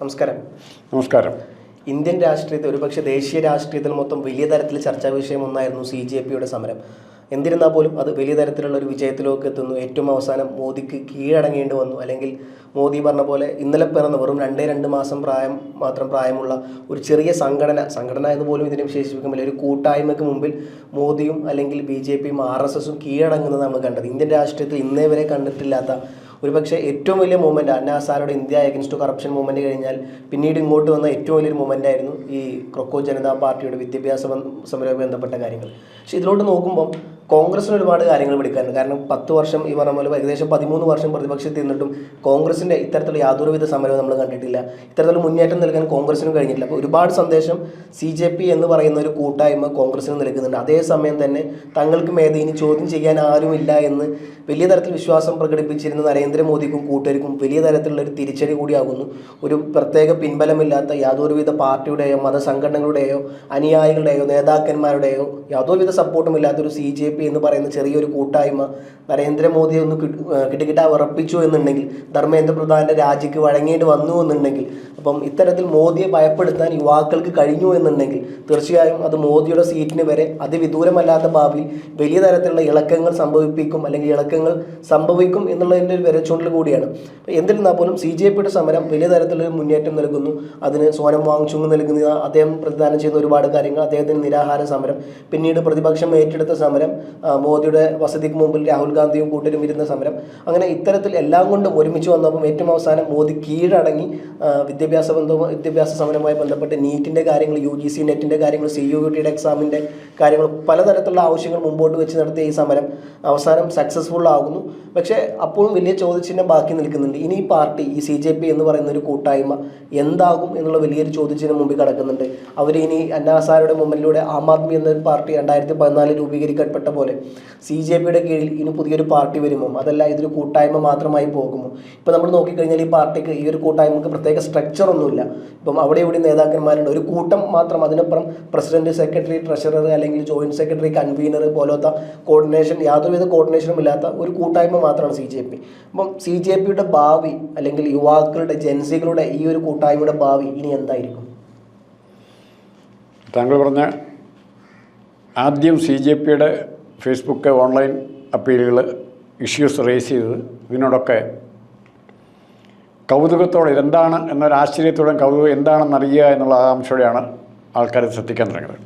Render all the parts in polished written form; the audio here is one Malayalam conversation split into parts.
നമസ്കാരം. നമസ്കാരം. ഇന്ത്യൻ രാഷ്ട്രീയത്തിൽ ഒരുപക്ഷെ ദേശീയ രാഷ്ട്രീയത്തിൽ മൊത്തം വലിയ തരത്തിൽ ചർച്ചാ വിഷയം ഒന്നായിരുന്നു CJPയുടെ സമരം. എന്നിരുന്നാൽ പോലും അത് വലിയ തരത്തിലുള്ള ഒരു വിജയത്തിലേക്ക് എത്തുന്നു. ഏറ്റവും അവസാനം മോദിക്ക് കീഴടങ്ങേണ്ടി വന്നു. അല്ലെങ്കിൽ മോദി പറഞ്ഞ പോലെ ഇന്നലെ പിറന്ന വെറും 2 മാസം മാത്രം പ്രായമുള്ള ഒരു ചെറിയ സംഘടന എന്ന് പോലും ഇതിനെ വിശേഷിപ്പിക്കുമ്പോൾ ഒരു കൂട്ടായ്മയ്ക്ക് മുമ്പിൽ മോദിയും അല്ലെങ്കിൽ BJPയും RSSും കീഴടങ്ങുന്നത് നമ്മൾ കണ്ടത്. ഇന്ത്യൻ രാഷ്ട്രീയത്തിൽ ഇന്നേ വരെ കണ്ടിട്ടില്ലാത്ത ഒരുപക്ഷെ ഏറ്റവും വലിയ മൂവ്മെൻറ്റ് അന്നാ ഹസാരെയുടെ ഇന്ത്യ അഗൻസ്റ്റ് കറപ്ഷൻ മൂവ്മെൻറ്റ് കഴിഞ്ഞാൽ പിന്നീട് ഇങ്ങോട്ട് വന്ന ഏറ്റവും വലിയൊരു മൂവ്മെൻ്റ് ആയിരുന്നു ഈ ക്രൊക്കോ ജനതാ പാർട്ടിയുടെ വിദ്യാഭ്യാസ സമരവുമായി ബന്ധപ്പെട്ട കാര്യങ്ങൾ. പക്ഷേ ഇതിലോട്ട് നോക്കുമ്പോൾ കോൺഗ്രസിന് ഒരുപാട് കാര്യങ്ങൾ പിടിക്കാറുണ്ട്. കാരണം 10 വർഷം ഈ പറഞ്ഞ പോലെ ഏകദേശം 13 വർഷം പ്രതിപക്ഷത്തിൽ നിന്നിട്ടും കോൺഗ്രസിൻ്റെ ഇത്തരത്തിലുള്ള യാതൊരുവിധ സമരവും നമ്മൾ കണ്ടിട്ടില്ല. ഇത്തരത്തിലുള്ള മുന്നേറ്റം നൽകാൻ കോൺഗ്രസിനും കഴിഞ്ഞിട്ടില്ല. അപ്പോൾ ഒരുപാട് സന്ദേശം CJP എന്ന് പറയുന്ന ഒരു കൂട്ടായ്മ കോൺഗ്രസിന് നൽകുന്നുണ്ട്. അതേസമയം തന്നെ തങ്ങൾക്ക് മേധ ഇനി ചോദ്യം ചെയ്യാൻ ആരുമില്ല എന്ന് വലിയ തരത്തിൽ വിശ്വാസം പ്രകടിപ്പിച്ചിരുന്ന നരേന്ദ്രമോദിക്കും കൂട്ടർക്കും വലിയ തരത്തിലുള്ള ഒരു തിരിച്ചടി കൂടിയാകുന്നു. ഒരു പ്രത്യേക പിൻബലമില്ലാത്ത യാതൊരുവിധ പാർട്ടിയുടെയോ മതസംഘടനകളുടെയോ അനുയായികളുടെയോ നേതാക്കന്മാരുടെയോ യാതൊരുവിധ സപ്പോർട്ടും ഇല്ലാത്തൊരു CJP എന്ന് പറയുന്ന ചെറിയൊരു കൂട്ടായ്മ നരേന്ദ്രമോദിയെ ഒന്ന് കിട്ടിക്കിട്ടാ ഉറപ്പിച്ചു എന്നുണ്ടെങ്കിൽ, ധർമ്മേന്ദ്ര പ്രധാൻ്റെ രാജിക്ക് വഴങ്ങേണ്ടി വന്നു എന്നുണ്ടെങ്കിൽ, അപ്പം ഇത്തരത്തിൽ മോദിയെ ഭയപ്പെടുത്താൻ യുവാക്കൾക്ക് കഴിഞ്ഞു എന്നുണ്ടെങ്കിൽ തീർച്ചയായും അത് മോദിയുടെ സീറ്റിന് വരെ അതിവിദൂരമല്ലാത്ത ഭാവിയിൽ വലിയ തരത്തിലുള്ള ഇളക്കങ്ങൾ സംഭവിക്കും എന്നുള്ളതിൻ്റെ ഒരു വിരച്ചുകൊണ്ടിൽ കൂടിയാണ്. എന്നിരുന്നാൽ പോലും CJPയുടെ സമരം വലിയ തരത്തിലൊരു മുന്നേറ്റം നൽകുന്നു. അതിന് സോനം വാങ്ചുങ് നൽകുന്ന അദ്ദേഹം പ്രതിദാനം ചെയ്യുന്ന ഒരുപാട് കാര്യങ്ങൾ, അദ്ദേഹത്തിന് നിരാഹാര സമരം, പിന്നീട് പ്രതിപക്ഷം ഏറ്റെടുത്ത സമരം, മോദിയുടെ വസതിക്ക് മുമ്പിൽ രാഹുൽ ഗാന്ധിയും കൂട്ടരും ഇരുന്ന സമരം, അങ്ങനെ ഇത്തരത്തിൽ എല്ലാം കൊണ്ടും ഒരുമിച്ച് വന്നപ്പോൾ ഏറ്റവും അവസാനം മോദി കീഴടങ്ങി വിദ്യാഭ്യാസ സമരവുമായി ബന്ധപ്പെട്ട് നീറ്റിൻ്റെ കാര്യങ്ങൾ, UGC നെറ്റിൻ്റെ കാര്യങ്ങൾ, CUETയുടെ എക്സാമിൻ്റെ കാര്യങ്ങൾ, പലതരത്തിലുള്ള ആവശ്യങ്ങൾ മുമ്പോട്ട് വെച്ച് നടത്തിയ ഈ സമരം അവസാനം സക്സസ്ഫുൾ ആകുന്നു. പക്ഷേ അപ്പോഴും വലിയ ചോദ്യചിഹ്നം ബാക്കി നിൽക്കുന്നുണ്ട്. ഇനി ഈ പാർട്ടി, ഈ CJP എന്ന് പറയുന്ന ഒരു കൂട്ടായ്മ എന്താകും എന്നുള്ള വലിയൊരു ചോദ്യചിഹ്നം മുമ്പിൽ കിടക്കുന്നുണ്ട്. അവർ ഇനി അന്നാ ഹസാരെയുടെ മുമ്പിലൂടെ ആം ആദ്മി എന്നൊരു പാർട്ടി 2014 രൂപീകരിക്കപ്പെട്ട പോലെ CJPയുടെ കീഴിൽ ഇനി പുതിയൊരു പാർട്ടി വരുമോ, അതല്ല ഇതൊരു കൂട്ടായ്മ മാത്രമായി പോകുമോ? ഇപ്പോൾ നമ്മൾ നോക്കിക്കഴിഞ്ഞാൽ ഈ പാർട്ടിക്ക്, ഈ ഒരു കൂട്ടായ്മക്ക് പ്രത്യേക സ്ട്രക്ചർ ഒന്നുമില്ല. ഇപ്പം അവിടെ ഇവിടെ നേതാക്കന്മാരുണ്ട്, ഒരു കൂട്ടം മാത്രം. അതിനപ്പുറം പ്രസിഡന്റ്, സെക്രട്ടറി, ട്രഷറർ അല്ലെങ്കിൽ ജോയിന്റ് സെക്രട്ടറി, കൺവീനർ പോലത്തെ യാതൊരുവിധ കോർഡിനേഷനും ഇല്ലാത്ത ഒരു കൂട്ടായ്മ മാത്രമാണ് CJP. അപ്പം CJPയുടെ ഭാവി അല്ലെങ്കിൽ യുവാക്കളുടെ, ജൻസികളുടെ ഈ ഒരു കൂട്ടായ്മയുടെ ഭാവി ഇനി എന്തായിരിക്കും? താങ്കൾ പറഞ്ഞ ആദ്യം CJPയുടെ ഫേസ്ബുക്ക് ഓൺലൈൻ അപ്പീലുകൾ, ഇഷ്യൂസ് റേസ് ചെയ്തത് ഇതിനോടൊക്കെ കൗതുകത്തോടെ, ഇതെന്താണ് എന്നൊരാശ്ചര്യത്തോടെ എന്താണെന്നറിയുക എന്നുള്ള ആകാംക്ഷയോടെയാണ് ആൾക്കാരെ ശ്രദ്ധിക്കാൻ തുടങ്ങിയത്.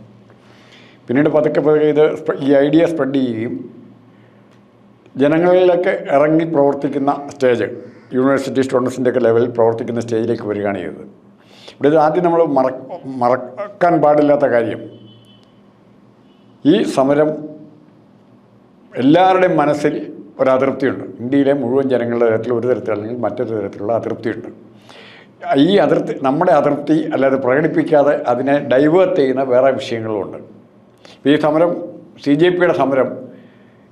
പിന്നീട് പതുക്കെ ഇത് ഈ ഐഡിയ സ്പ്രെഡ് ചെയ്യുകയും ജനങ്ങളിലേക്ക് ഇറങ്ങി പ്രവർത്തിക്കുന്ന സ്റ്റേജ്, യൂണിവേഴ്സിറ്റി സ്റ്റുഡൻസിൻ്റെയൊക്കെ ലെവലിൽ പ്രവർത്തിക്കുന്ന സ്റ്റേജിലേക്ക് വരികയാണ് ചെയ്തത്. ഇവിടെ ഇത് ആദ്യം നമ്മൾ മറക്കാൻ പാടില്ലാത്ത കാര്യം, ഈ സമരം എല്ലാവരുടെയും മനസ്സിൽ ഒരതൃപ്തിയുണ്ട്. ഇന്ത്യയിലെ മുഴുവൻ ജനങ്ങളുടെ തരത്തിൽ ഒരു തരത്തിൽ അല്ലെങ്കിൽ മറ്റൊരു തരത്തിലുള്ള അതൃപ്തിയുണ്ട്. ഈ അതൃപ്തി, നമ്മുടെ അതൃപ്തി അല്ലാതെ പ്രകടിപ്പിക്കാതെ അതിനെ ഡൈവേർട്ട് ചെയ്യുന്ന വേറെ വിഷയങ്ങളുമുണ്ട്. ഈ സമരം, CJPയുടെ സമരം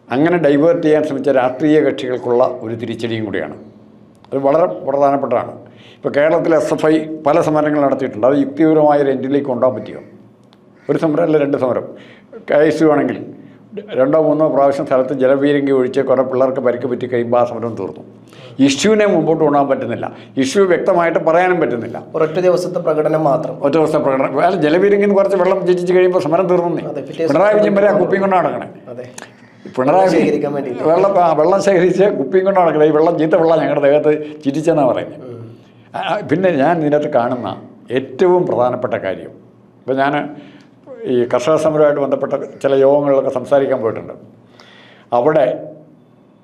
അങ്ങനെ ഡൈവേർട്ട് ചെയ്യാൻ ശ്രമിച്ച രാഷ്ട്രീയ കക്ഷികൾക്കുള്ള ഒരു തിരിച്ചടിയും കൂടിയാണ്. അത് വളരെ പ്രധാനപ്പെട്ടതാണ്. ഇപ്പോൾ കേരളത്തിൽ SFI പല സമരങ്ങൾ നടത്തിയിട്ടുണ്ട്. അത് യുക്തിപരമായ ഒരു എൻഡിലേക്ക് കൊണ്ടുപോകാൻ പറ്റിയോ? ഒരു സമരം അല്ല, 2 സമരം. KSU ആണെങ്കിൽ 2-3 പ്രാവശ്യം സ്ഥലത്ത് ജലപീരങ്കി ഒഴിച്ച് കുറേ പിള്ളേർക്ക് പരിക്ക് പറ്റി കഴിയുമ്പോൾ ആ സമരം തീർന്നു. ഇഷ്യൂവിനെ മുമ്പോട്ട് കൊണ്ടുപോകാൻ പറ്റുന്നില്ല, ഇഷ്യൂ വ്യക്തമായിട്ട് പറയാനും പറ്റുന്നില്ല. ഒറ്റ ദിവസത്തെ പ്രകടനം മാത്രം, ഒറ്റ ദിവസത്തെ പ്രകടനം. അല്ല, ജലപീരങ്കിയിൽ നിന്ന് കുറച്ച് വെള്ളം ചിറ്റിച്ച് കഴിയുമ്പോൾ സമരം തീർന്നു. പിണറായി വിജയൻ വരെ ആ കുപ്പിയും കൊണ്ടാണ് നടക്കണേ. പിണറായി വെള്ളം ശേഖരിച്ച് കുപ്പിയും കൊണ്ടാണ് നടക്കണേ. ഈ ചീത്ത വെള്ളം ഞങ്ങളുടെ ദേഹത്ത് ചിറ്റിച്ചെന്നാണ് പറയുന്നത്. പിന്നെ ഞാൻ ഇതിനകത്ത് കാണുന്ന ഏറ്റവും പ്രധാനപ്പെട്ട കാര്യം, ഇപ്പോൾ ഞാൻ ഈ കർഷക സമരവുമായിട്ട് ബന്ധപ്പെട്ട ചില യോഗങ്ങളിലൊക്കെ സംസാരിക്കാൻ പോയിട്ടുണ്ട്. അവിടെ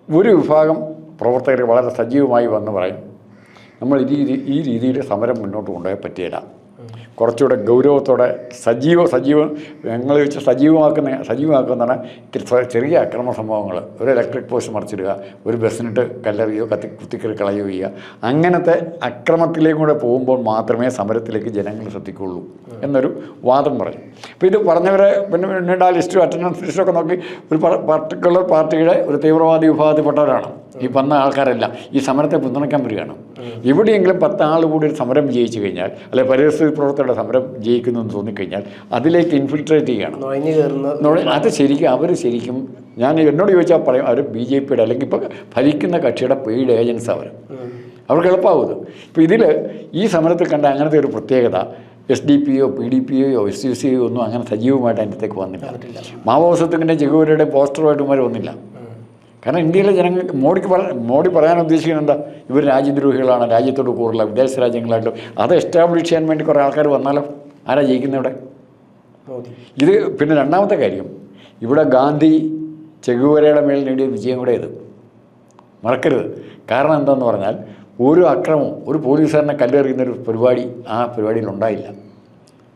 ഒരു വിഭാഗം പ്രവർത്തകർ വളരെ സജീവമായി വന്ന് പറയും, നമ്മൾ ഈ രീതിയിൽ സമരം മുന്നോട്ട് കൊണ്ടുപോയാൽ പറ്റിയില്ല, കുറച്ചുകൂടെ ഗൗരവത്തോടെ ഞങ്ങൾ വെച്ച് സജീവമാക്കുന്നതാണ് ഇത്തിരി ചെറിയ അക്രമ സംഭവങ്ങൾ, ഒരു ഇലക്ട്രിക് പോസ്റ്റ് മറിച്ചിടുക, ഒരു ബസ്സിനിട്ട് കല്ലെറിയോ കുത്തിക്കറി കളയോ ചെയ്യുക, അങ്ങനത്തെ അക്രമത്തിലേക്കും കൂടെ പോകുമ്പോൾ മാത്രമേ സമരത്തിലേക്ക് ജനങ്ങൾ ശ്രദ്ധിക്കുകയുള്ളൂ എന്നൊരു വാദം പറയും. അപ്പോൾ ഇത് പറഞ്ഞവരെ പിന്നീട് ആ ലിസ്റ്റും അറ്റൻഡൻസ് ലിസ്റ്റൊക്കെ നോക്കി ഒരു പർട്ടിക്കുലർ പാർട്ടിയുടെ ഒരു തീവ്രവാദി വിഭാഗത്തിൽപ്പെട്ടവരാണ് ഈ വന്ന ആൾക്കാരെല്ലാം ഈ സമരത്തെ പിന്തുണയ്ക്കാൻ വരികയാണ്. എവിടെയെങ്കിലും 10 ആൾ കൂടി ഒരു സമരം ജയിച്ചു കഴിഞ്ഞാൽ, അല്ലെ പരിസ്ഥിതി പ്രവർത്തകരുടെ സമരം ജയിക്കുന്നു എന്ന് തോന്നിക്കഴിഞ്ഞാൽ അതിലേക്ക് ഇൻഫിൽട്രേറ്റ് ചെയ്യുകയാണ്. അത് ശരിക്കും എന്നോട് ചോദിച്ചാൽ പറയും അവർ BJPയുടെ അല്ലെങ്കിൽ ഇപ്പോൾ ഭരിക്കുന്ന കക്ഷിയുടെ പെയ്ഡ് ഏജൻസ് അവർ. അവർക്ക് എളുപ്പമാവും ഇത്. ഇപ്പോൾ ഇതിൽ ഈ സമരത്തിൽ കണ്ട അങ്ങനത്തെ ഒരു പ്രത്യേകത SDP-യോ PDP-യോ SUC-യോ ഒന്നും അങ്ങനെ സജീവമായിട്ട് അതിൻ്റെ അടുത്തേക്ക് വന്നില്ല. മാവോസത്തിൻ്റെ ചെകുവരയുടെ പോസ്റ്ററുമായിട്ട് ഇവർ വന്നില്ല. കാരണം ഇന്ത്യയിലെ ജനങ്ങൾക്ക് മോഡി പറയാൻ ഉദ്ദേശിക്കുന്നത് എന്താ, ഇവർ രാജ്യദ്രോഹികളാണ്, രാജ്യത്തോട് കൂടുതല, വിദേശ രാജ്യങ്ങളായിട്ടും അത് എസ്റ്റാബ്ലിഷ് ചെയ്യാൻ വേണ്ടി കുറേ ആൾക്കാർ വന്നാലോ ആരാ ജയിക്കുന്നത് ഇവിടെ? ഇത് പിന്നെ രണ്ടാമത്തെ കാര്യം, ഇവിടെ ഗാന്ധി ചെകുവരയുടെ മേൽ നേടിയ വിജയം കൂടെ ഇത് മറക്കരുത്. കാരണം എന്താണെന്ന് പറഞ്ഞാൽ ഒരു അക്രമവും ഒരു പോലീസുകാരനെ കല്ലെറിയുന്നൊരു പരിപാടി ആ പരിപാടിയിൽ ഉണ്ടായില്ല.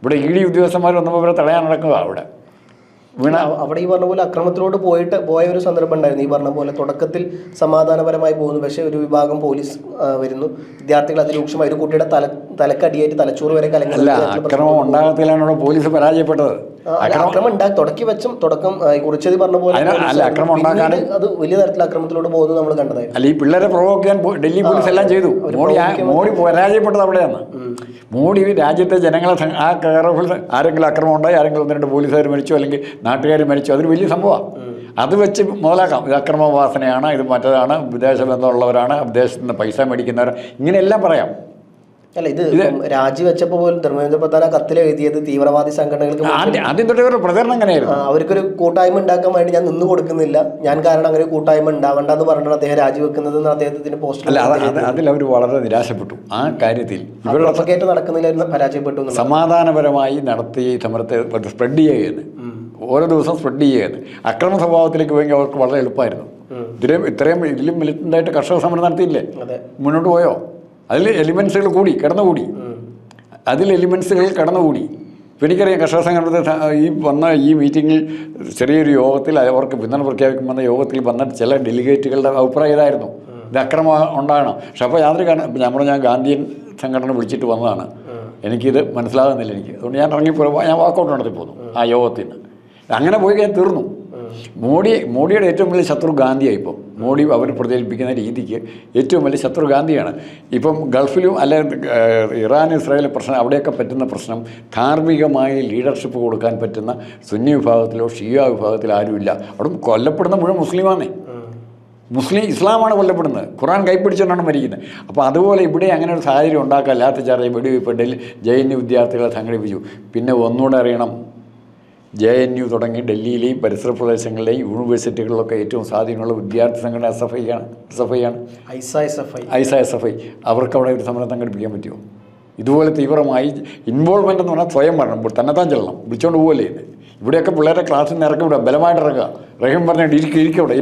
ഇവിടെ ED ഉദ്യോഗസ്ഥന്മാർ വന്നപ്പോൾ ഇവരെ തടയാൻ നടക്കുക അവിടെ അവിടെ ഈ പറഞ്ഞ പോലെ അക്രമത്തിലോട്ട് പോയ ഒരു സന്ദർഭം ഉണ്ടായിരുന്നു. ഈ പറഞ്ഞ പോലെ തുടക്കത്തിൽ സമാധാനപരമായി പോകുന്നു, പക്ഷേ ഒരു വിഭാഗം പോലീസ് വരുന്നു, വിദ്യാർത്ഥികൾ അതിരൂക്ഷമായി ഒരു കുട്ടിയുടെ തലക്കടിയായിട്ട് തലച്ചോറ് വരെ കലങ്ങി. അക്രമം ഉണ്ടാകത്തിലാണ് പോലീസ് പരാജയപ്പെട്ടത്. അക്രമം തുടക്കം കുറിച്ചത് പറഞ്ഞ പോലെ അത് വലിയ തരത്തിൽ അക്രമത്തിലോട്ട് പോകുന്നത് നമ്മൾ കണ്ടതായിരുന്നു. അല്ല, ഈ പിള്ളേരെ പ്രൊവോക്ക് ചെയ്യാൻ ഡൽഹി പോലീസ് എല്ലാം ചെയ്തു. മോഡി പരാജയപ്പെട്ടത് അവിടെയാണ്. മോഡി രാജ്യത്തെ ജനങ്ങളെ ആ കെയർഫുൾ ആരെങ്കിലും അക്രമം ഉണ്ടായി, ആരെങ്കിലും 1-2 പോലീസുകാർ മരിച്ചു അല്ലെങ്കിൽ നാട്ടുകാർ മരിച്ചു, അതൊരു വലിയ സംഭവമാണ്. അത് വെച്ച് മുതലാക്കാം. ഇത് അക്രമവാസനയാണ്, ഇത് മറ്റേതാണ്, വിദേശ ബന്ധമുള്ളവരാണ്, വിദേശത്ത് നിന്ന് പൈസ മേടിക്കുന്നവർ, ഇങ്ങനെയെല്ലാം പറയാം. അല്ല, ഇത് രാജിവെച്ചപ്പോൾ പോലും ധർമ്മേന്ദ്ര പ്രധാന കത്തിൽ എഴുതിയത് തീവ്രവാദി സംഘടനകൾക്ക് ആദ്യം തൊട്ട് ഒരു പ്രചരണം എങ്ങനെയായിരുന്നു, അവർക്കൊരു കൂട്ടായ്മ ഉണ്ടാക്കാൻ വേണ്ടി ഞാൻ നിന്ന് കൊടുക്കുന്നില്ല, ഞാൻ കാരണം അങ്ങനെ കൂട്ടായ്മ ഉണ്ടാവണ്ടെന്ന് പറഞ്ഞാണ് അദ്ദേഹം രാജിവെക്കുന്നത് അദ്ദേഹത്തിന്റെ പോസ്റ്റർ. അല്ല, അതിൽ അവർ വളരെ നിരാശപ്പെട്ടു. ആ കാര്യത്തിൽ ഇവരുടെ നടക്കുന്നില്ല, പരാജയപ്പെട്ടു. സമാധാനപരമായി നടത്തി സമരത്തെ സ്പ്രെഡ് ചെയ്യുകയെന്ന്, ഓരോ ദിവസം സ്പ്രെഡ് ചെയ്യുകയെന്ന്, അക്രമ സ്വഭാവത്തിലേക്ക് പോയെങ്കിൽ അവർക്ക് വളരെ എളുപ്പമായിരുന്നു. ഇതിലും മിലിറ്റൻ്റായിട്ട് കർഷക സമരം നടത്തിയില്ലേ, മുന്നോട്ട് പോയോ? അതിൽ എലിമെൻസുകൾ കടന്നുകൂടി. ഇപ്പോൾ എനിക്കറിയാം, കർഷക സംഘടനത്തെ ഈ മീറ്റിങ്ങിൽ ചെറിയൊരു യോഗത്തിൽ അവർക്ക് പിന്തുണ പ്രഖ്യാപിക്കും വന്ന യോഗത്തിൽ വന്ന ചില ഡെലിഗേറ്റുകളുടെ അഭിപ്രായം ഇതായിരുന്നു, ഇത് അക്രമം ഉണ്ടാകണം. പക്ഷെ അപ്പോൾ യാതൊരു കാരണം ഞാൻ ഗാന്ധിയൻ സംഘടന വിളിച്ചിട്ട് വന്നതാണ്, എനിക്കിത് മനസ്സിലാകുന്നില്ല, അതുകൊണ്ട് ഞാൻ ഞാൻ വാക്കൗട്ട് നടത്തി പോന്നു ആ യോഗത്തിൽ നിന്ന്. അങ്ങനെ പോയി കഴിഞ്ഞാൽ തീർന്നു. മോഡിയുടെ ഏറ്റവും വലിയ ശത്രു ഗാന്ധിയാണ്. ഇപ്പം മോഡി അവർ പ്രചരിപ്പിക്കുന്ന രീതിക്ക് ഏറ്റവും വലിയ ശത്രു ഗാന്ധിയാണ്. ഇപ്പം ഗൾഫിലും അല്ലെ ഇറാൻ ഇസ്രായേൽ പ്രശ്നം, അവിടെയൊക്കെ പറ്റുന്ന പ്രശ്നം ധാർമ്മികമായി ലീഡർഷിപ്പ് കൊടുക്കാൻ പറ്റുന്ന സുന്നി വിഭാഗത്തിലോ ഷിയ വിഭാഗത്തിലോ ആരുമില്ല. അവിടെ കൊല്ലപ്പെടുന്ന മുഴുവൻ മുസ്ലിമാണേ, ഇസ്ലാമാണ് കൊല്ലപ്പെടുന്നത്, ഖുർആൻ കൈപ്പിടിച്ചുകൊണ്ടാണ് മരിക്കുന്നത്. അപ്പോൾ അതുപോലെ ഇവിടെ അങ്ങനെ ഒരു സാഹചര്യം ഉണ്ടാക്കാൻ ലാത്തിച്ചാർജ് വെടിവെപ്പ് JNU വിദ്യാർത്ഥികളെ സംഘടിപ്പിച്ചു. പിന്നെ ഒന്നുകൂടെ അറിയണം, JNU തുടങ്ങി ഡൽഹിയിലെയും പരിസര പ്രദേശങ്ങളിലെയും യൂണിവേഴ്സിറ്റികളിലൊക്കെ ഏറ്റവും സ്വാധീനമുള്ള വിദ്യാർത്ഥി സംഘടന SFI ആണ്. ISA അവർക്ക് അവിടെ ഒരു സമരം സംഘടിപ്പിക്കാൻ പറ്റുമോ? ഇതുപോലെ തീവ്രമായി ഇൻവോൾവ്മെൻ്റ് എന്ന് പറഞ്ഞാൽ സ്വയം വരണം, തന്നെത്താൻ ചെല്ലണം, വിളിച്ചുകൊണ്ട് പോകല്ലേ ഇത്. ഇവിടെയൊക്കെ പിള്ളേരെ ക്ലാസ്സിൽ നിന്ന് ഇറക്കി വിടുക, ബലമായിട്ട് ഇറക്കുക, റഹീം പറഞ്ഞിട്ട്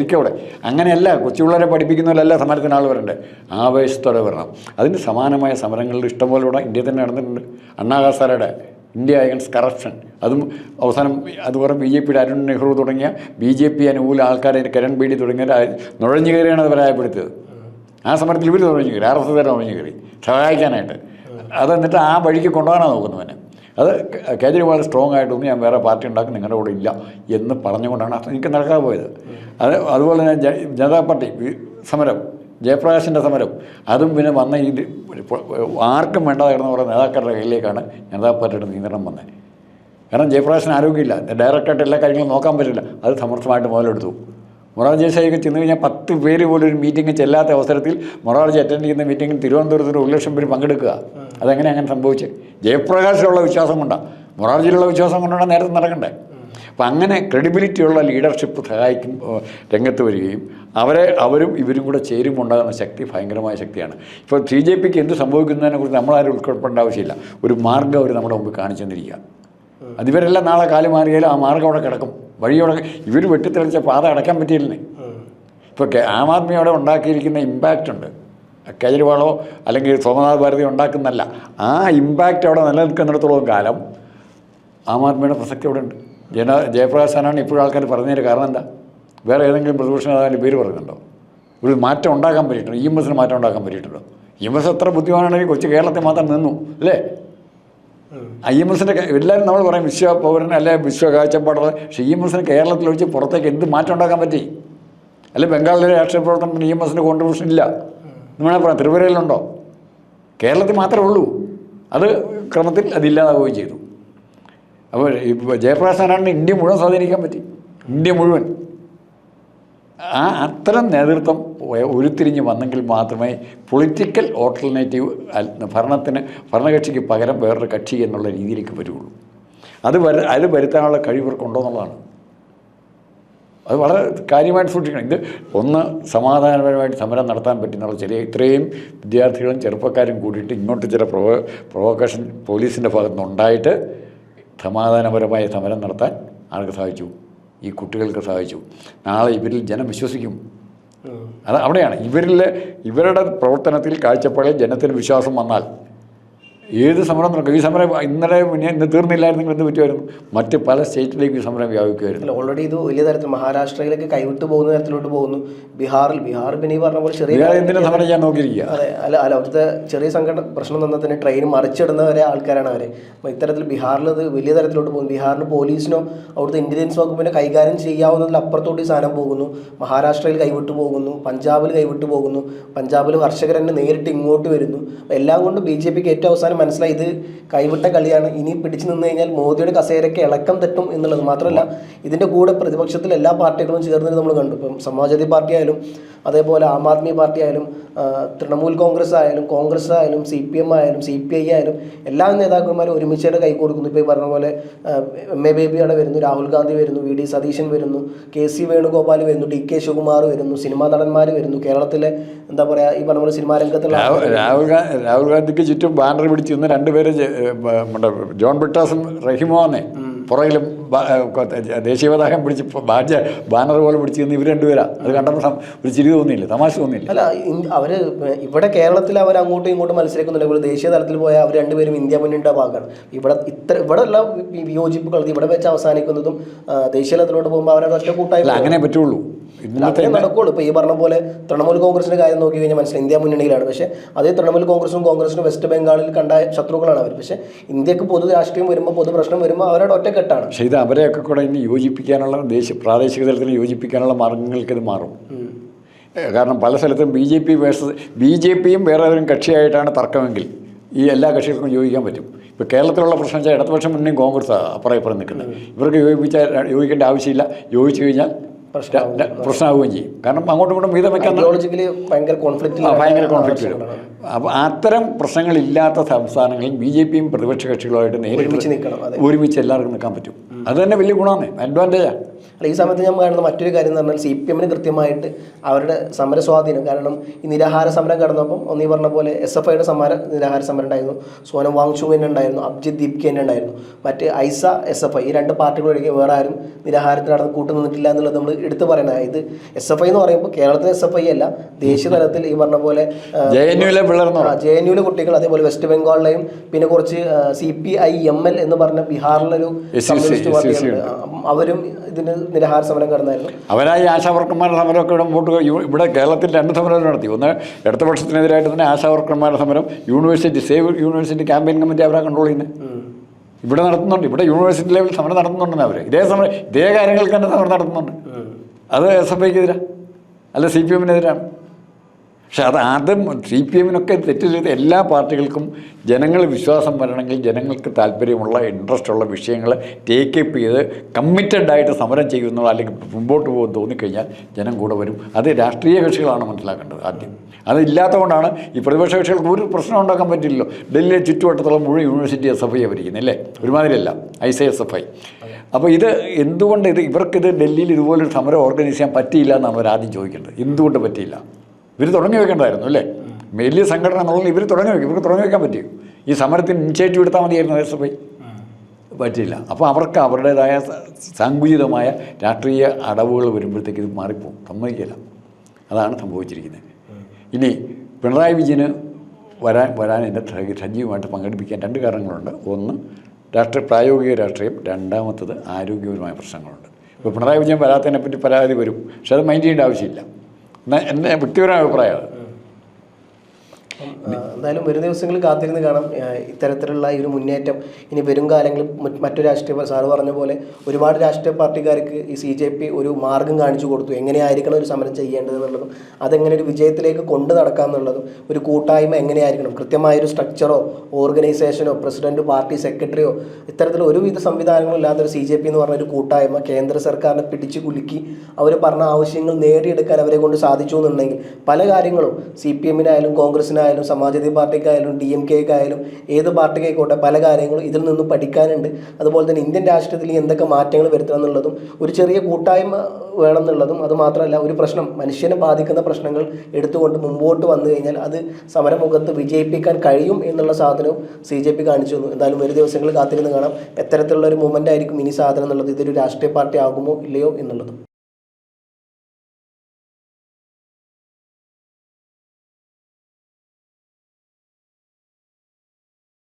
ഇരിക്കവിടെ. അങ്ങനെയല്ല, കൊച്ചു പിള്ളേരെ പഠിപ്പിക്കുന്നവരല്ല സമരത്തിന് ആൾ വരണ്ടേ, ആവേശത്തോടെ വരണം. അതിന് സമാനമായ സമരങ്ങളിൽ ഇഷ്ടംപോലെ ഇവിടെ ഇന്ത്യയിൽ തന്നെ നടന്നിട്ടുണ്ട്. അണ്ണാ ഹസാരയുടെ ഇന്ത്യ അഗൻസ്റ്റ് കറപ്ഷൻ, അതും അവസാനം അതുപോലെ BJPയുടെ അരുൺ നെഹ്റു തുടങ്ങിയ BJP അനുകൂല ആൾക്കാരെ, കിരൺ ബേഡി തുടങ്ങിയവർ നുഴഞ്ഞു കയറിയാണ് അത് പരാജയപ്പെടുത്തിയത്. ആ സമരത്തിൽ ഇവർ നുഴഞ്ഞു കയറി, RSS നുഴഞ്ഞു കയറി സഹായിക്കാനായിട്ട്. അതെന്നിട്ട് ആ വഴിക്ക് കൊണ്ടുപോകാനാണ് നോക്കുന്നവന്. അത് കേജ്രിവാൾ സ്ട്രോങ് ആയിട്ടൊന്നും ഞാൻ വേറെ പാർട്ടി ഉണ്ടാക്കും നിങ്ങളുടെ കൂടെ ഇല്ല എന്ന് പറഞ്ഞുകൊണ്ടാണ് എനിക്ക് നടക്കാതെ പോയത്. അതുപോലെ തന്നെ ജനതാ പാർട്ടി സമരം, ജയപ്രകാശിൻ്റെ സമരം, അതും പിന്നെ വന്ന ആർക്കും വേണ്ടതായിരുന്ന കുറേ നേതാക്കളുടെ കയ്യിലേക്കാണ് ജനതാ പാർട്ടിയുടെ നിയന്ത്രണം വന്നത്. കാരണം ജയപ്രകാശിന് ആരോഗ്യമില്ല, ഡയറക്റ്റായിട്ട് എല്ലാ കാര്യങ്ങളും നോക്കാൻ പറ്റില്ല, അത് സമർത്ഥമായിട്ട് മുതലെടുത്തു. മൊറാർജി ദേശായിക്ക് ചെന്ന് കഴിഞ്ഞാൽ 10 പേര് പോലും ഒരു മീറ്റിംഗ് ചെല്ലാത്ത അവസരത്തിൽ മൊറാർജി അറ്റൻഡ് ചെയ്യുന്ന മീറ്റിംഗിൽ തിരുവനന്തപുരത്ത് 1 ലക്ഷം പേര് പങ്കെടുക്കുക. അതെങ്ങനെ അങ്ങനെ സംഭവിച്ചത്? ജയപ്രകാശിലുള്ള വിശ്വാസം കൊണ്ടാണ്, മൊറാർജിയിലുള്ള വിശ്വാസം കൊണ്ടാണ് നേരത്തെ നടക്കണ്ടേ. അപ്പം അങ്ങനെ ക്രെഡിബിലിറ്റിയുള്ള ലീഡർഷിപ്പ് സഹായിക്കും രംഗത്ത് വരികയും അവരും ഇവരും കൂടെ ചേരുമ്പോൾ ഉണ്ടാകുന്ന ശക്തി ഭയങ്കരമായ ശക്തിയാണ്. ഇപ്പോൾ CJPക്ക് എന്ത് സംഭവിക്കുന്നതിനെക്കുറിച്ച് നമ്മളാരും ഉൾക്കൊള്ളേണ്ട ആവശ്യമില്ല. ഒരു മാർഗ്ഗം അവർ നമ്മുടെ മുമ്പ് കാണിച്ചു തന്നിരിക്കുക. അതിവരെല്ലാം നാളെ കാല് മാറിയാലും ആ മാർഗ്ഗം അവിടെ കിടക്കും, വഴിയോടെ. ഇവർ വെട്ടിത്തെളിച്ച പാത അടയ്ക്കാൻ പറ്റിയില്ലേ? ഇപ്പോൾ ആം ആദ്മി അവിടെ ഉണ്ടാക്കിയിരിക്കുന്ന ഇമ്പാക്റ്റ് ഉണ്ട്, കേജ്രിവാളോ അല്ലെങ്കിൽ സോമനാഥ് ഭാരതി ഉണ്ടാക്കുന്നല്ല. ആ ഇമ്പാക്റ്റ് അവിടെ നിലനിൽക്കുന്നിടത്തോളം കാലം ആം ആദ്മിയുടെ പ്രസക്തി അവിടെ ഉണ്ട്. ജയപ്രകാശാനാണ് ഇപ്പോഴും ആൾക്കാർ പറഞ്ഞതിൻ്റെ കാരണം എന്താ? വേറെ ഏതെങ്കിലും പ്രതിപക്ഷ നേതാവിൻ്റെ പേര് പറയുന്നുണ്ടോ? ഒരു മാറ്റം ഉണ്ടാക്കാൻ പറ്റിയിട്ടുണ്ടോ? EMS മാറ്റം ഉണ്ടാക്കാൻ പറ്റിയിട്ടുണ്ടോ? EMS എത്ര ബുദ്ധിമാനാണെങ്കിൽ കൊച്ചു കേരളത്തിൽ മാത്രം നിന്നു അല്ലേ? EMSൻ്റെ എല്ലാവരും നമ്മൾ പറയും വിശ്വപൗരൻ അല്ലെ വിശ്വ കാഴ്ചപ്പാടുള്ള, പക്ഷേ EMSന് കേരളത്തിൽ വെച്ച് പുറത്തേക്ക് എന്ത് മാറ്റം ഉണ്ടാക്കാൻ പറ്റി? അല്ലെ ബംഗാളിലെ രാഷ്ട്രീയ പ്രവർത്തനത്തിന് EMSൻ്റെ കോൺട്രിബ്യൂഷൻ ഇല്ല നമ്മളെ പറയാം. ത്രിപുരയിലുണ്ടോ? കേരളത്തിൽ മാത്രമേ ഉള്ളൂ. അത് ക്രമത്തിൽ അതില്ലാതാവുകയും ചെയ്തു. അപ്പോൾ ജയപ്രകാശ് നാരായണന് ഇന്ത്യ മുഴുവൻ സ്വാധീനിക്കാൻ പറ്റി, ഇന്ത്യ മുഴുവൻ. അത്തരം നേതൃത്വം ഉരുത്തിരിഞ്ഞ് വന്നെങ്കിൽ മാത്രമേ പൊളിറ്റിക്കൽ ഓൾട്ടർനേറ്റീവ് ഭരണകക്ഷിക്ക് പകരം വേറൊരു കക്ഷി എന്നുള്ള രീതിയിലേക്ക് വരുള്ളൂ. അത് വരുത്താനുള്ള കഴിവർക്കുണ്ടോ എന്നുള്ളതാണ്. അത് വളരെ കാര്യമായിട്ട് സൂക്ഷിക്കണം. ഇത് ഒന്ന് സമാധാനപരമായിട്ട് സമരം നടത്താൻ പറ്റുന്നുള്ള ഇത്രയും വിദ്യാർത്ഥികളും ചെറുപ്പക്കാരും കൂടിയിട്ട് ഇങ്ങോട്ട് ചില പ്രൊവോക്കേഷൻ പോലീസിൻ്റെ ഭാഗത്തുനിന്നുണ്ടായിട്ട് സമാധാനപരമായ സമരം നടത്താൻ ആൾക്ക് സാധിച്ചു, ഈ കുട്ടികൾക്ക് സാധിച്ചു. നാളെ ഇവരിൽ ജനം വിശ്വസിക്കും. അത് അവിടെയാണ് ഇവരുടെ പ്രവർത്തനത്തിൽ കാഴ്ചപ്പാടിൽ ജനത്തിന് വിശ്വാസം വന്നാൽ ഏത് സമരം നടക്കും. ഈ സമരം ഇന്ന് തീർന്നില്ലായിരുന്നെങ്കിൽ എന്ത് പറ്റുമായിരുന്നു? മറ്റ് പല സ്റ്റേറ്റിലേക്ക് ഈ സമരം വ്യാപിക്കുമായിരുന്നു. ഓൾറെഡി ഇത് വലിയ തരത്തിൽ മഹാരാഷ്ട്രയിലേക്ക് കൈവിട്ട് പോകുന്ന തരത്തിലോട്ട് പോകുന്നു. ബിഹാർ പിന്നെ ഈ പറഞ്ഞ പോലെ ചെറിയ എന്തിനും സമരം ചെയ്യാൻ നോക്കിയിരിക്കുക. അതെ, അല്ല അവിടുത്തെ ചെറിയ പ്രശ്നം തന്നാൽ തന്നെ ട്രെയിൻ മറിച്ചിടുന്നവരെ ആൾക്കാരാണ് അവരെ. അപ്പോൾ ഇത്തരത്തിൽ ബീഹാറിൽ ഇത് വലിയ തരത്തിലോട്ട് പോകുന്നു. ബീഹാറിന് പോലീസിനോ അവിടുത്തെ ഇന്റലിജൻസ് വകുപ്പിനെ കൈകാര്യം ചെയ്യാവുന്നതിൽ അപ്പുറത്തോട്ട് ഈ സാധനം പോകുന്നു. മഹാരാഷ്ട്രയിൽ കൈവിട്ട് പോകുന്നു, പഞ്ചാബിൽ കൈവിട്ട് പോകുന്നു, പഞ്ചാബിൽ കർഷകർ തന്നെ നേരിട്ട് ഇങ്ങോട്ട് വരുന്നു. എല്ലാം കൊണ്ട് BJPക്ക് ഏറ്റവും അവസാനം മനസ്സിലായി ഇത് കൈവിട്ട കളിയാണ്. ഇനി പിടിച്ചു നിന്ന് കഴിഞ്ഞാൽ മോദിയുടെ കസേരയ്ക്ക് ഇളക്കം തെറ്റും എന്നുള്ളത് മാത്രമല്ല, ഇതിൻ്റെ കൂടെ പ്രതിപക്ഷത്തിൽ എല്ലാ പാർട്ടികളും ചേർന്നിട്ട് നമ്മൾ കണ്ടു. ഇപ്പം സമാജ്വാദി പാർട്ടി ആയാലും, അതേപോലെ ആം ആദ്മി പാർട്ടി ആയാലും, തൃണമൂൽ കോൺഗ്രസ് ആയാലും, CPM ആയാലും, CPI ആയാലും എല്ലാ നേതാക്കന്മാരും ഒരുമിച്ചായിട്ട് കൈ കൊടുക്കുന്നു. ഇപ്പോൾ ഈ പറഞ്ഞ പോലെ MA ബേബി അവിടെ വരുന്നു, രാഹുൽ ഗാന്ധി വരുന്നു, VD സതീശൻ വരുന്നു, KC വേണുഗോപാൽ വരുന്നു, DK ശിവകുമാർ വരുന്നു, സിനിമാ നടന്മാർ വരുന്നു. കേരളത്തിലെ എന്താ പറയുക, ഈ പറഞ്ഞ പോലെ സിനിമാ രംഗത്തുള്ള രാഹുൽ ഗാന്ധിക്ക് ചുറ്റും ബാനർ പിടിച്ച് ഇന്ന് രണ്ടുപേര് ജോൺ ബ്രിട്ടാസും റഹിമോന്നെ പുറകിലും ദേശീയ പതാകം പിടിച്ച് ബാനർ പോലെ പിടിച്ച് നിന്ന് ഇവർ രണ്ടുപേരാണ്. അത് കണ്ടപ്പോൾ ഒരു ചിരി തോന്നിയില്ല, തമാശ തോന്നിയില്ല. അല്ല, അവർ ഇവിടെ കേരളത്തിൽ അവർ അങ്ങോട്ടും ഇങ്ങോട്ടും മത്സരിക്കുന്നില്ല. ഇവിടെ ദേശീയ തലത്തിൽ പോയാൽ അവർ രണ്ടുപേരും ഇന്ത്യ മുന്നണിയുടെ ഭാഗമാണ്. ഇവിടെ ഉള്ള വിയോജിപ്പുകൾ ഇവിടെ വെച്ച് അവസാനിക്കുന്നതും ദേശീയ തലത്തിലോട്ട് പോകുമ്പോൾ അവരുടെ ഒറ്റ കൂട്ടായി അങ്ങനെ പറ്റുള്ളൂ, നടക്കുള്ളൂ. ഇപ്പോൾ ഈ പറഞ്ഞ പോലെ തൃണമൂൽ കോൺഗ്രസിന്റെ കാര്യം നോക്കി കഴിഞ്ഞാൽ മനസ്സിലായി ഇന്ത്യ മുന്നണിയിലാണ്. പക്ഷേ അതേ തൃണമൂൽ കോൺഗ്രസിനും വെസ്റ്റ് ബംഗാളിൽ കണ്ട ശത്രുക്കളാണ് അവർ. പക്ഷേ ഇന്ത്യക്ക് പൊതു രാഷ്ട്രീയം വരുമ്പോൾ, പൊതു പ്രശ്നം വരുമ്പോൾ അവരുടെ ഒറ്റക്കെട്ടാണ്. പക്ഷേ ഇത് അവരെയൊക്കെ കൂടെ ഇനി യോജിപ്പിക്കാനുള്ള പ്രാദേശിക തലത്തിൽ യോജിപ്പിക്കാനുള്ള മാർഗ്ഗങ്ങൾക്ക് ഇത് മാറും. കാരണം പല സ്ഥലത്തും BJPയും വേറെ ഏതെങ്കിലും കക്ഷിയായിട്ടാണ് തർക്കമെങ്കിൽ ഈ എല്ലാ കക്ഷികൾക്കും യോജിക്കാൻ പറ്റും. ഇപ്പോൾ കേരളത്തിലുള്ള പ്രശ്നം വെച്ചാൽ ഇടതുപക്ഷം മുന്നേ കോൺഗ്രസ് അപ്പുറം നിൽക്കുന്നത്. ഇവർക്ക് യോജിക്കേണ്ട ആവശ്യമില്ല. യോജിച്ചു കഴിഞ്ഞാൽ പ്രശ്നമാവുകയും ചെയ്യും. കാരണം അങ്ങോട്ടും ഇങ്ങോട്ടും വീതം വെക്കാൻ ഭയങ്കര കോൺഫ്ലിക്റ്റ് വരും. അപ്പോൾ അത്തരം പ്രശ്നങ്ങളില്ലാത്ത സംസ്ഥാനങ്ങളിൽ BJPയും പ്രതിപക്ഷ കക്ഷികളുമായിട്ട് നേരിട്ട് ഒരുമിച്ച് എല്ലാവർക്കും നിൽക്കാൻ പറ്റും. അത് തന്നെ വലിയ ഗുണമാണ്, അഡ്വാൻറ്റേജാണ്. അല്ല, ഈ സമയത്ത് ഞാൻ കാണുന്ന മറ്റൊരു കാര്യം എന്ന് പറഞ്ഞാൽ CPMന് കൃത്യമായിട്ട് അവരുടെ സമര സ്വാധീനം. കാരണം ഈ നിരാഹാര സമരം കടന്നപ്പം ഒന്നീ പറഞ്ഞ പോലെ SFIയുടെ നിരാഹാര സമരം ഉണ്ടായിരുന്നു, സോനം വാങ്ചുങ്ങിൻ്റെ ഉണ്ടായിരുന്നു, അഭിജിത്ത് ദീപ്കേൻ്റെ ഉണ്ടായിരുന്നു, മറ്റ് ഐസ SFI ഈ രണ്ട് പാർട്ടികളൊഴികെ വേറെ ആരും നിരാഹാരത്തിൽ നടന്ന് കൂട്ടുനിന്നിട്ടില്ല എന്നുള്ളത് നമ്മൾ എടുത്തു പറയുന്നത്. ഇത് SFI എന്ന് പറയുമ്പോൾ കേരളത്തിലെ SFI അല്ല, ദേശീയ തലത്തിൽ ഈ പറഞ്ഞ പോലെ JNUവിലെ കുട്ടികൾ, അതേപോലെ വെസ്റ്റ് ബംഗാളിലെയും പിന്നെ കുറച്ച് CPIML എന്ന് പറഞ്ഞ ബീഹാറിലൊരു കമ്മ്യൂണിസ്റ്റ് പാർട്ടിയുണ്ട്, അവരും ഇതിന് നിരാഹാര സമരം കടന്നായിരുന്നു. അവരായി ആശാവർക്കന്മാരുടെ സമരമൊക്കെ ഇവിടെ കേരളത്തിൽ 2 സമരം നടത്തി. ഒന്ന് ഇടതുപക്ഷത്തിനെതിരായിട്ട് തന്നെ ആശാവർക്കന്മാരുടെ സമരം, സേവ് യൂണിവേഴ്സിറ്റി ക്യാമ്പയിൻ കമ്മിറ്റി അവരാ കൺട്രോൾ ചെയ്യുന്നത്. ഇവിടെ നടത്തുന്നുണ്ട്, ഇവിടെ യൂണിവേഴ്സിറ്റി ലെവലിൽ സമരം നടത്തുന്നുണ്ടെന്ന് അവർ ഇതേ കാര്യങ്ങൾക്ക് തന്നെ സമരം നടത്തുന്നുണ്ട്. അത് SFIക്കെതിരാണ്, അല്ല CPMനെതിരാണ്. പക്ഷെ അതും CPMനൊക്കെ തെറ്റ് ചെയ്ത് എല്ലാ പാർട്ടികൾക്കും ജനങ്ങൾ വിശ്വാസം വരണമെങ്കിൽ ജനങ്ങൾക്ക് താല്പര്യമുള്ള ഇൻട്രസ്റ്റുള്ള വിഷയങ്ങൾ ടേക്കപ്പ് ചെയ്ത് കമ്മിറ്റഡായിട്ട് സമരം ചെയ്യുന്നതോ അല്ലെങ്കിൽ മുമ്പോട്ട് പോകുമെന്ന് തോന്നിക്കഴിഞ്ഞാൽ ജനം കൂടെ വരും. അത് രാഷ്ട്രീയ കക്ഷികളാണ് മനസ്സിലാക്കേണ്ടത് ആദ്യം. അതില്ലാത്തതുകൊണ്ടാണ് ഈ പ്രതിപക്ഷ കക്ഷികൾക്ക് ഒരു പ്രശ്നം ഉണ്ടാക്കാൻ പറ്റില്ലല്ലോ. ഡൽഹിയിലെ ചുറ്റുവട്ടത്തോളം മുഴുവൻ യൂണിവേഴ്സിറ്റി SFI ഭരിക്കുന്നത് അല്ലേ, ഒരുമാതിരിയല്ല SFI. അപ്പോൾ ഇത് എന്തുകൊണ്ട് ഇവർക്കിത് ഡൽഹിയിൽ ഇതുപോലൊരു സമരം ഓർഗനൈസ് ചെയ്യാൻ പറ്റിയില്ല എന്നാണ് അവർ ആദ്യം ചോദിക്കേണ്ടത്. എന്തുകൊണ്ട് പറ്റിയില്ല? ഇവർ തുടങ്ങി വെക്കേണ്ടതായിരുന്നു അല്ലേ? വലിയ സംഘടന എന്നുള്ളത് ഇവർക്ക് തുടങ്ങി വെക്കാൻ പറ്റിയോ? ഈ സമരത്തിന് ഇനിഷ്യേറ്റീവ് എടുത്താൽ മതിയായിരുന്നു SFI. പറ്റില്ല. അപ്പോൾ അവർക്ക് അവരുടേതായ സങ്കുചിതമായ രാഷ്ട്രീയ അടവുകൾ വരുമ്പോഴത്തേക്ക് ഇത് മാറിപ്പോകും, സമ്മതിക്കില്ല. അതാണ് സംഭവിച്ചിരിക്കുന്നത്. ഇനി പിണറായി വിജയന് വരാൻ എൻ്റെ സജീവമായിട്ട് പങ്കെടുപ്പിക്കാൻ 2 കാരണങ്ങളുണ്ട്. ഒന്ന് പ്രായോഗിക രാഷ്ട്രീയം, രണ്ടാമത്തത് ആരോഗ്യപരമായ പ്രശ്നങ്ങളുണ്ട്. ഇപ്പോൾ പിണറായി വിജയൻ വരാത്തതിനെപ്പറ്റി പരാതി വരും, പക്ഷെ അത് മൈൻഡ് ചെയ്യേണ്ട ആവശ്യമില്ല. എൻ്റെ വ്യക്തിപരമായ അഭിപ്രായമാണ്. എന്തായാലും വരും ദിവസങ്ങളിൽ കാത്തിരുന്ന് കാണാം ഇത്തരത്തിലുള്ള ഈ ഒരു മുന്നേറ്റം. ഇനി വരും കാലങ്ങളിൽ മറ്റു രാഷ്ട്രീയ, സാറ് പറഞ്ഞ പോലെ ഒരുപാട് രാഷ്ട്രീയ പാർട്ടിക്കാർക്ക് ഈ CJP ഒരു മാർഗം കാണിച്ചു കൊടുത്തു, എങ്ങനെയായിരിക്കണം ഒരു സമരം ചെയ്യേണ്ടത് എന്നുള്ളതും അതെങ്ങനെ ഒരു വിജയത്തിലേക്ക് കൊണ്ടു നടക്കാം എന്നുള്ളതും, ഒരു കൂട്ടായ്മ എങ്ങനെയായിരിക്കണം, കൃത്യമായൊരു സ്ട്രക്ചറോ ഓർഗനൈസേഷനോ പ്രസിഡന്റ് പാർട്ടി സെക്രട്ടറിയോ ഇത്തരത്തിൽ ഒരുവിധ സംവിധാനങ്ങളും ഇല്ലാത്തൊരു CJP എന്ന് പറഞ്ഞ ഒരു കൂട്ടായ്മ കേന്ദ്ര സർക്കാരിനെ പിടിച്ചു കുലുക്കി അവർ പറഞ്ഞ ആവശ്യങ്ങൾ നേടിയെടുക്കാൻ അവരെ കൊണ്ട് സാധിച്ചു എന്നുണ്ടെങ്കിൽ പല കാര്യങ്ങളും CPM-നായാലും കോൺഗ്രസിനായാലും സമാജ്വാദി പാർട്ടിക്കായാലും DMK-ക്കായാലും ഏത് പാർട്ടിക്കായിക്കോട്ടെ പല കാര്യങ്ങളും ഇതിൽ നിന്നും പഠിക്കാനുണ്ട്. അതുപോലെ തന്നെ ഇന്ത്യൻ രാഷ്ട്രീയത്തിൽ എന്തൊക്കെ മാറ്റങ്ങൾ വരുത്തണം എന്നുള്ളതും ഒരു ചെറിയ കൂട്ടായ്മ വേണം എന്നുള്ളതും, അതുമാത്രമല്ല ഒരു പ്രശ്നം മനുഷ്യനെ ബാധിക്കുന്ന പ്രശ്നങ്ങൾ എടുത്തുകൊണ്ട് മുമ്പോട്ട് വന്നു കഴിഞ്ഞാൽ അത് സമരമുഖത്ത് വിജയിപ്പിക്കാൻ കഴിയും എന്നുള്ള സാധനവും CJP കാണിച്ചു തന്നു. എന്തായാലും ഒരു ദിവസങ്ങളിൽ കാത്തിരുന്ന് കാണാം എത്തരത്തിലുള്ള ഒരു മൂവ്മെൻ്റ് ആയിരിക്കും ഇനി സാധനം എന്നുള്ളത്. ഇതൊരു രാഷ്ട്രീയ പാർട്ടി ആകുമോ ഇല്ലയോ എന്നുള്ളതും.